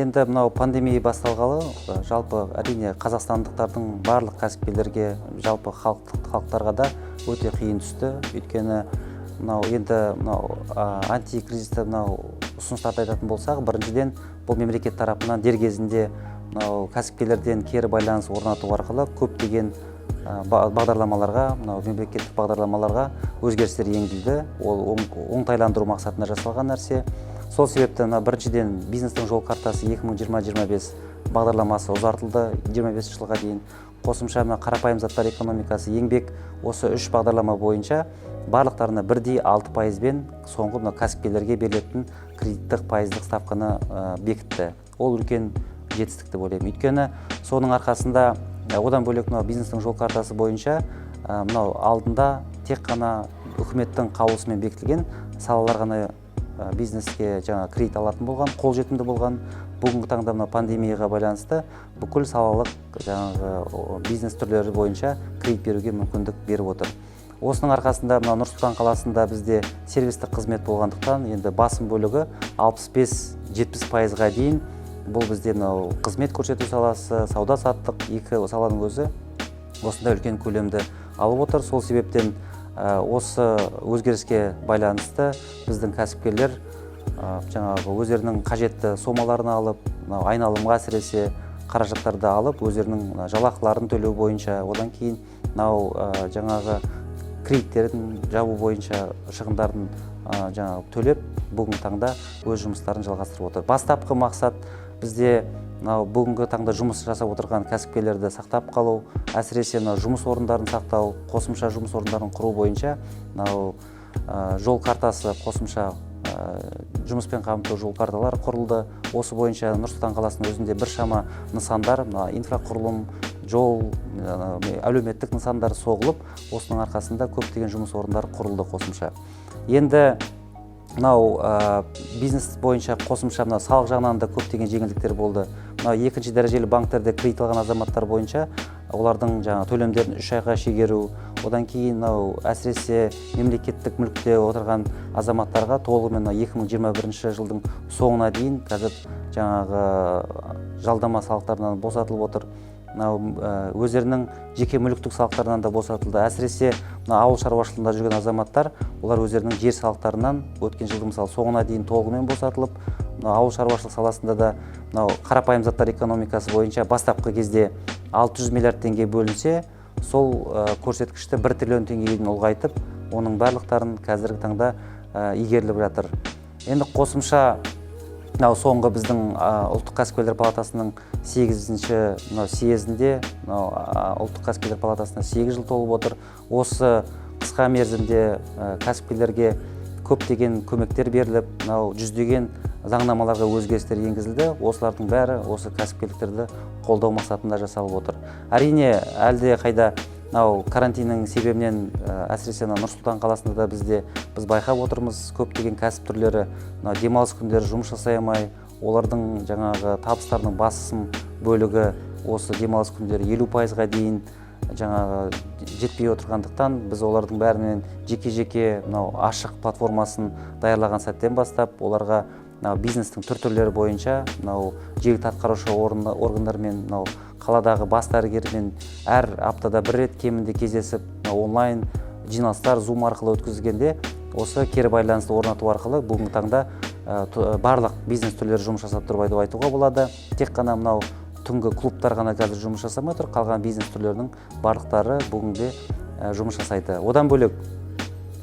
Енді мынау пандемия басталғалы, жалпы әрине қазақстандықтардың барлық кәсіпкерлерге, жалпы халықтарға да өте қиын түсті. Өйткені антикризисті ұсыныстарды айтатын болсақ, біріншіден бұл мемлекет тарапынан дер кезінде кәсіпкерлерден кері байланыс орнату арқылы көптеген бағдарламаларға, мемлекеттік бағдарламаларға өзгерістер енгізілді. Ол оңтайландыру мақсатында жасалған нәрсе. Сол себепті біріншіден бизнестің жол картасы 2020-25 бағдарламасы ұзартылды 25 жылға дейін. Қосымша қарапайым заттар экономикасы, еңбек, осы 3 бағдарлама бойынша барлықтарына бірдей 6%-бен соңғы кәсіпкерлерге берілетін кредиттік пайыздық ставканы бекітті. Ол үлкен жетістік деп ойлаймын. Өйткені соның арқасында одан бөлек бизнестің жол картасы бойынша алдында тек қана үкіметтің қаулысымен бекітілген салалар ғана бизнеске кредит алатын болған, қолжетімді болған. Бүгінгі таңда пандемияға байланысты бүкіл салалық бизнес түрлері бойынша кредит беруге мүмкіндік беріп отыр. Осының арқасында Нұр-Сұлтан қаласында бізде сервистік қызмет болғандықтан, енді басым бөлігі 65-70%-ға дейін бұл бізде қызмет көрсету саласы, сауда-саттық екі саланың өзі осында үлкен көлемді алып отыр. Сол себептен осы өзгеріске байланысты біздің кәсіпкерлер өздерінің қажетті сомаларын алып, айналымға әсіресе қаражаттарды алып, өздерінің жалақыларын төлеу бойынша, одан кейін кредиттерін жабу бойынша шығындарын төлеп, бүгінгі таңда өз жұмыстарын жалғастырып отыр. Бастапқы мақсат бізде бүгінгі таңда жұмыс жасап отырған кәсіпкерлерді сақтап қалу, әсіресе жұмыс орындарын сақтау, қосымша жұмыс орындарын құру бойынша жол картасы, қосымша жұмыспен қамту жол карталар құрылды. Осы бойынша Нұр-Сұлтан қаласының өзінде біршама нысандар, инфрақұрылым, жол, әлеуметтік нысандар соғылып, осының арқасында көптеген жұмыс орындары құрылды қосымша. Енді бизнес бойынша қосымша салық жағынан да көптеген жеңілдіктер болды. Екінші дәрежелі банктерде кредит алған азаматтар бойынша олардың төлемдерін 3 айға шегеру, одан кейін әсіресе мемлекеттік мүлікте отырған азаматтарға толығымен 2021 жылдың соңына дейін қазір жалдама салықтарынан босатылып отыр. Өздерінің жеке мүліктік салықтарынан да босатылды. Әсіресе ауыл шаруашылығында жүрген азаматтар, олар өздерінің жер салықтарынан өткен жылдың соңына дейін толығымен босатылып, ауыл шаруашылық саласында да қарапайым заттар экономикасы бойынша бастапқы кезде 600 миллиард теңге бөлінсе, сол көрсеткішті 1 триллион теңгеге дейін ұлғайтып, оның барлықтарын қазіргі таңда игеріліп жатыр. Енді қосымша соңғы біздің ұлттық кәсіпкерлер палатасының 8-ші съезінде ұлттық кәсіпкерлер палатасына 8 жыл толып отыр. Осы қысқа мерзімде кәсіпкерлерге көптеген көмектер беріліп, жүздеген заңнамаларға өзгерістер енгізілді. Осылардың бәрі осы кәсіпкерліктерді қолдау мақсатында жасалып отыр. Әрине, әлде қайда карантиннің себебінен әсіресе Нұр-Сұлтан қаласында да біз байқап отырмыз, көптеген кәсіп түрлері демалыс күндері жұмыс жасай алмай, олардың табыстарының басым бөлігі осы демалыс күндері 50%-ға дейін жетпей отырғандықтан, біз олардың бәрінен жеке-жеке ашық платформасын даярлаған сәттен бастап, оларға бизнестің түрлері бойынша жергілікті атқарушы органдармен, қаладағы бас дәрігермен әр аптада бір рет кемінде кездесіп, онлайн жиналыстар Zoom арқылы өткізгенде, осы кері байланысты орнату арқылы бүгінгі таңда барлық бизнес түрлері жұмыс жасап тұрып айтуға болады. Тек қана түнгі клубтар ғана қазір жұмыс жасамай тұр, қалған бизнес түрлерінің барлықтары бүгінде жұмыс жасайды. Одан бөлек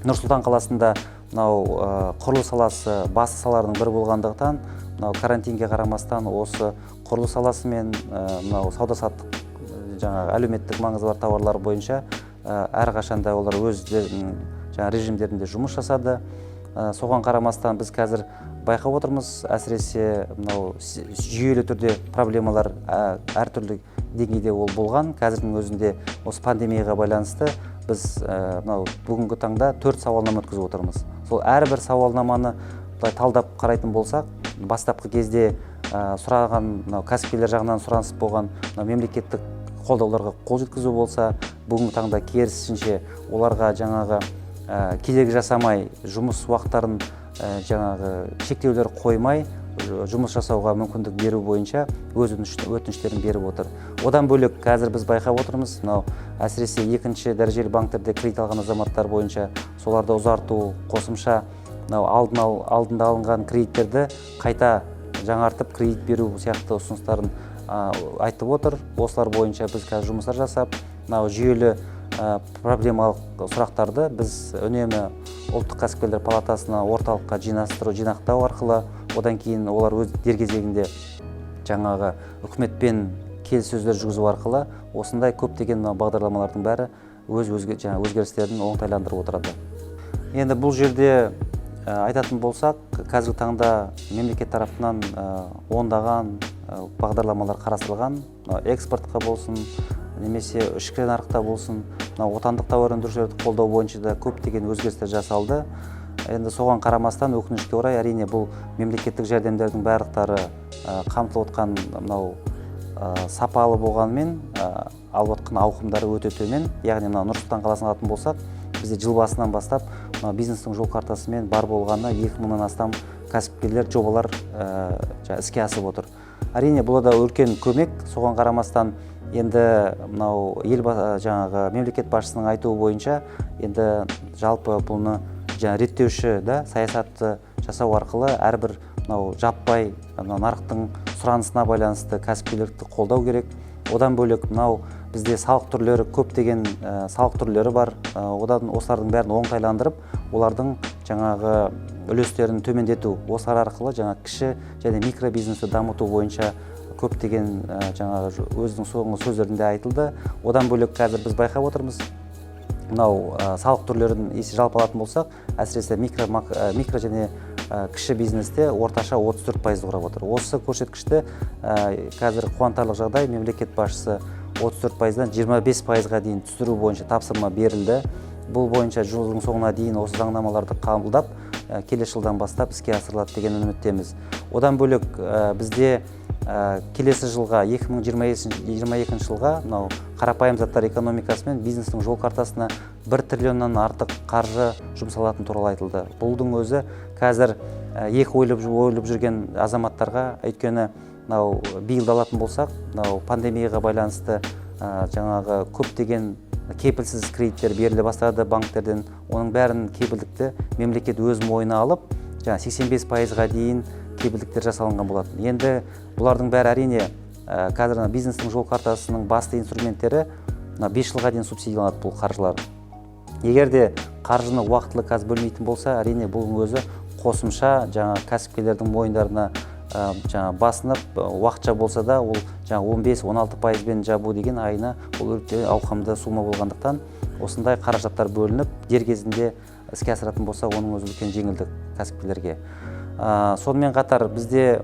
Нұр-Сұлтан қаласында құрылыс саласы басты салалардың бірі болғандықтан, карантинге қарамастан осы құрылыс саласы мен сауда-саттық әлеуметтік маңызы бар тауарлар бойынша әрқашанда олар өз режимдерінде жұмыс жасады. Соған қарамастан біз қазір байқап отырмыз, әсіресе жүйелі түрде проблемалар әртүрлі деңгейде болған. Қазірдің өзінде осы пандемияға байланысты біз бүгінгі таңда 4 сауалнама өткізіп отырмыз. Сол әрбір сауалнаманы талдап қарайтын болсақ, бастапқы кезде сұраған кәсіпкерлер жағынан сұраныс болған мемлекеттік қолдауларға қол жеткізу болса, бүгінгі таңда керісінше оларға кедергі жасамай, жұмыс уақыттарын шектеулер қоймай, жұмыс жасауға мүмкіндік беру бойынша өз өтініштерін беріп отыр. Одан бөлек қазір біз байқап отырмыз, мынау әсіресе екінші дәрежелі банктерде кредит алған азаматтар бойынша соларды ұзарту, қосымша алдында алынған кредиттерді қайта жаңартып кредит беру сияқты ұсыныстарын айтып отыр. Осылар бойынша біз қазір жұмыстар жасап, жүйелі проблемалық сұрақтарды біз үнемі ұлттық кәсіпкерлер палатасына орталыққа жинақтау арқылы, одан кейін олар өз дер кезегінде жаңағы үкіметпен келіссөздер жүргізу арқылы осындай көптеген бағдарламалардың бәрі өзгерістерін оңтайландырып отырады. Енді бұл жерде айтатын болсақ, қазіргі таңда мемлекет тарапынан ондаған бағдарламалар қарастырылған, экспортқа болсын, немесе ішкі нарықта болсын, отандық тауар өндірушілерді қолдау бойынша да көптеген өзгерістер жасалды. Енді соған қарамастан өкінішке орай, әрине бұл мемлекеттік жәрдемдердің барлықтары қамтылып отқан сапалы болғанымен, алып отқан ауқымдары өте төмен. Яғни Нұр Сұлтан қаласын алатын болсақ, бізде жыл басынан бастап бизнестің жол картасымен бар болғаны 2000-нан астам кәсіпкерлер жобалар іске асып отыр. Әрине бұл да үлкен көмек. Соған қарамастан енді мемлекет басшысының айтуы бойынша енді жалпы бұны реттеуші саясатты жасау арқылы әрбір жаппай нарықтың сұранысына байланысты кәсіпкерлікті қолдау керек. Одан бөлек бізде салық түрлері, көптеген салық түрлері бар. Одан осылардың бәрін оңтайландырып, олардың үлестерін төмендету, осылар арқылы кіші және микробизнесті дамыту бойынша көптеген өзінің соңғы сөздерінде айтылды. Одан бөлек қазір біз байқап отырмыз, салық түрлерін жалпы алатын болсақ, әсіресе микро және кіші бизнесте орташа 34% құрап отыр. Осы көрсеткішті қазір қуантарлық жағдай, мемлекет басшысы 34%-дан 25%-ға дейін түсіру бойынша тапсырма берілді. Бұл бойынша жылдың соңына дейін осы заңнамаларды қабылдап, келесі жылдан бастап іске асырылады деген үміттеміз. Одан бөлек бізде келесі жылға 2022 жылға қарапайым заттар экономикасы мен бизнестің жол картасына 1 триллионнан артық қаржы жұмсалатын туралы айтылды. Бұлдың өзі қазір екі ойлып жүрген азаматтарға, өйткені биыл алатын болсақ, пандемияға байланысты көптеген кепілсіз кредиттер беріле бастады банктерден. Оның бәрін кепілдікті мемлекет өз мойнына алып, 85%-ға дейін кепілдіктер жасалынған болатын. Енді бұлардың бәрі әрине қазір бизнестің жол картасының басты инструменттері 5 жылға дейін субсидияланады бұл қаржылар. Егер де қаржыны уақытылы қазір бөлмейтін болса, әрине бұл өзі қосымша кәсіпкерлердің мойындарына басынып, уақытша болса да, ол 15-16%-бен жабу деген айына ол өте ауқымды сума болғандықтан, осындай қаражаттар бөлініп, дер кезінде іске асыратын болса, оның өзі үлкен жеңілдік кәсіпкерлерге. Сонымен қатар бізде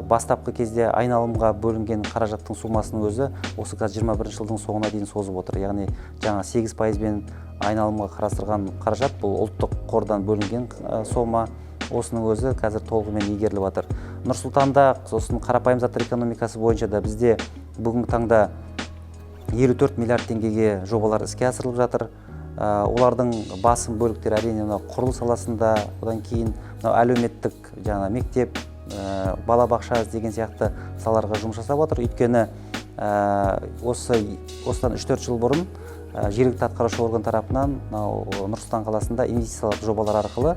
бастапқы кезде айналымға бөлінген қаражаттың сумасының өзі осы 21 жылдың соңына дейін созып отыр. Яғни 8%-бен айналымға қарастырған қаражат, бұл ұлттық қордан бөлінген сома, осының өзі қазір толығымен игеріліп жатыр. Нұр Сұлтанда сосын қарапайым заттар экономикасы бойынша да бізде бүгінгі таңда 54 миллиард теңгеге жобалар іске асырылып жатыр. Олардың басым бөліктері әрине құрылыс саласында, одан кейін әлеуметтік мектеп, балабақша деген сияқты салаларға жұмыс жасап отыр. Өйткені осыдан 3-4 жыл бұрын жергілікті атқарушы орган тарапынан Нұр Сұлтан қаласында инвестициялық жобалар арқылы,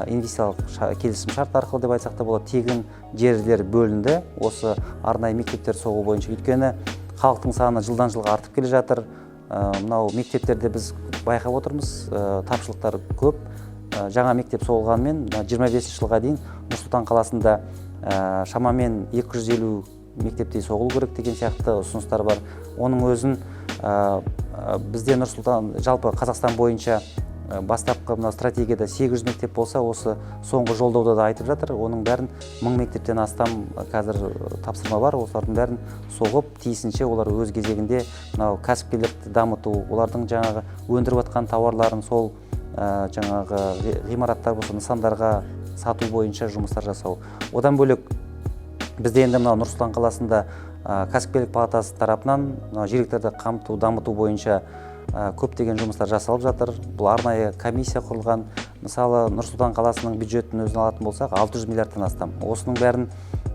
инвестициялық келісім шарт арқылы деп айтсақ та болады, тегін жерлер бөлінді осы арнайы мектептер соғу бойынша. Өйткені халықтың саны жылдан жылға артып келе жатыр. Мектептерде біз байқап отырмыз, тапшылықтар көп. Жаңа мектеп соғылғанмен 25 жылға дейін Нұр Сұлтан қаласында шамамен 250 мектептей соғылу керек деген сияқты ұсыныстар бар. Оның өзін бізде Нұр Сұлтан жалпы Қазақстан бойынша бастапқы стратегияда 800 мектеп болса, осы соңғы жолдауда да айтып жатыр. Оның бәрін 1000 мектептен астам қазір тапсырма бар. Осылардың бәрін соғып, тиісінше олар өз кезегінде кәсіпкерлікті дамыту, олардың өндіріп жатқан тауарларын сол ғимараттар болса нысандарға сату бойынша жұмыстар жасау. Одан бөлек бізде енді Нұр Сұлтан қаласында кәсіпкерлік палатасы тарапынан жергілікті қамту, дамыту бойынша көптеген жұмыстар жасалып жатыр. Бұл арнайы комиссия құрылған, мысалы Нұр-Сұлтан қаласының бюджетін өзін алатын болсақ 600 миллиардтан астам. Осының бәрін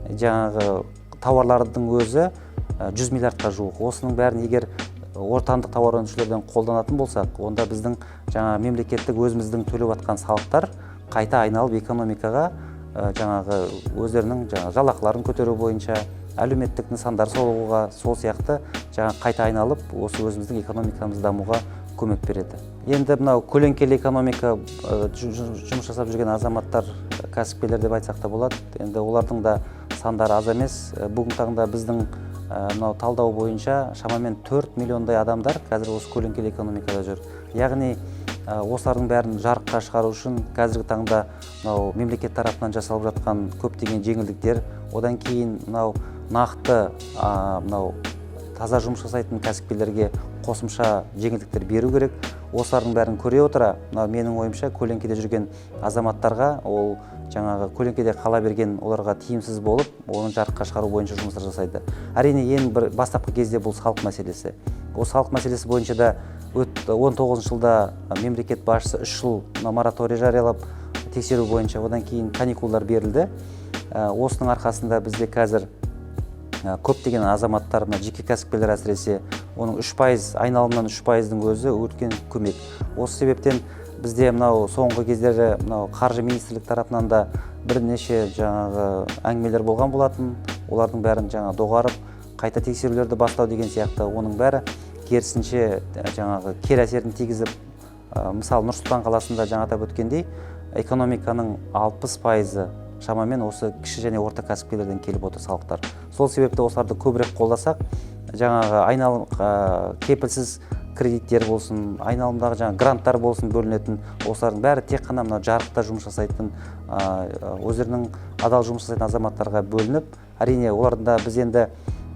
жаңағы тауарлардың өзі 100 миллиардқа жуық. Осының бәрін егер ортандық тауар өндірушілерден қолданатын болсақ, онда біздің жаңа мемлекеттік өзіміздің төлеп жатқан салықтар қайта айналып экономикаға жаңағы өздерінің жалақыларын көтеру бойынша, әлеуметтік нысандар салуға, сол сияқты жаңа қайта айналып, осы өзіміздің экономикамыз дамуға көмек береді. Енді мынау көлеңкелі экономика жұмыс жасап жүрген азаматтар, кәсіпкерлер деп айтсақ та болады. Енді олардың да сандары аз емес. Бүгінгі таңда біздің мынау талдау бойынша шамамен 4 миллиондай адамдар қазір осы көлеңкелі экономикада жүр. Яғни осылардың бәрін жарыққа шығару үшін қазіргі таңда мынау мемлекет тарапынан жасалып жатқан көптеген жеңілдіктер, одан кейін мынау нақты мынау таза жұмыс жасайтын кәсіпкерлерге қосымша жеңілдіктер беру керек. Осылардың бәрін көре отыра, менің ойымша көлеңкеде жүрген азаматтарға ол жаңағы көлеңкеде қала берген оларға тиімсіз болып, оны жарыққа шығару бойынша жұмыстар жасайды. Әрине ең бір бастапқы кезде бұл салық мәселесі. Осы салық мәселесі бойынша да 19 жылда мемлекет басшысы 3 жыл мораторий жариялап тексеру бойынша, одан кейін каникулдар берілді. Осының арқасында бізде қазір көптеген азаматтар, жеке кәсіпкерлер әсіресе, оның 3%, айналымнан 3%-дің өзі үлкен көмек. Осы себептен бізде мынау соңғы кездері қаржы министрлік тарапынан да бірнеше жаңағы әңгімелер болған болатын. Олардың бәрін доғарып, қайта тексерулерді бастау деген сияқты. Оның бәрі керісінше жаңағы кері әсерін тигізіп, мысалы Нұр-Сұлтан қаласында атап өткендей, экономиканың 60%-ы шамамен осы кіші және орта кәсіпкерлерден келіп отыр салықтар. Сол себепті осыларды көбірек қолдасақ, жаңағы айналым кепілсіз кредиттер болсын, айналымдағы гранттар болсын бөлінетін, осылардың бәрі тек қана жарықта жұмыс жасайтын, өздерінің адал жұмыс жасайтын азаматтарға бөлініп, әрине оларда біз енді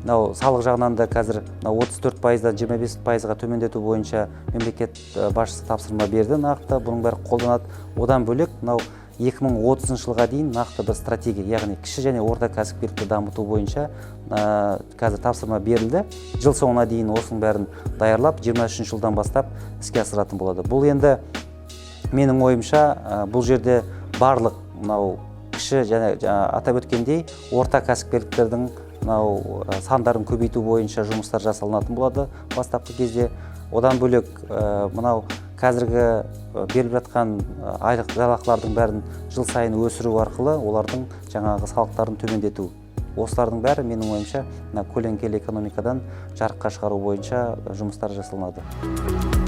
салық жағынан да қазір 34%-дан 25%-ға төмендету бойынша мемлекет басшысы тапсырма берді нақты, бұның бәрі қолданады. Одан бөлек 2030 жылға дейін нақты бір стратегия, яғни кіші және орта кәсіпкерлікті дамыту бойынша қазір тапсырма берілді. Жыл соңына дейін осының бәрін даярлап, 23 жылдан бастап іске асыратын болады. Бұл енді менің ойымша бұл жерде барлық кіші және атап өткендей орта кәсіпкерліктердің сандарын көбейту бойынша жұмыстар жасалынатын болады бастапқы кезде. Одан бөлек қазіргі беріліп жатқан айлық жалақылардың бәрін жыл сайын өсіру арқылы олардың жаңағы салықтарын төмендету. Осылардың бәрі менің ойымша көлеңкелі экономикадан жарыққа шығару бойынша жұмыстар жасалынады.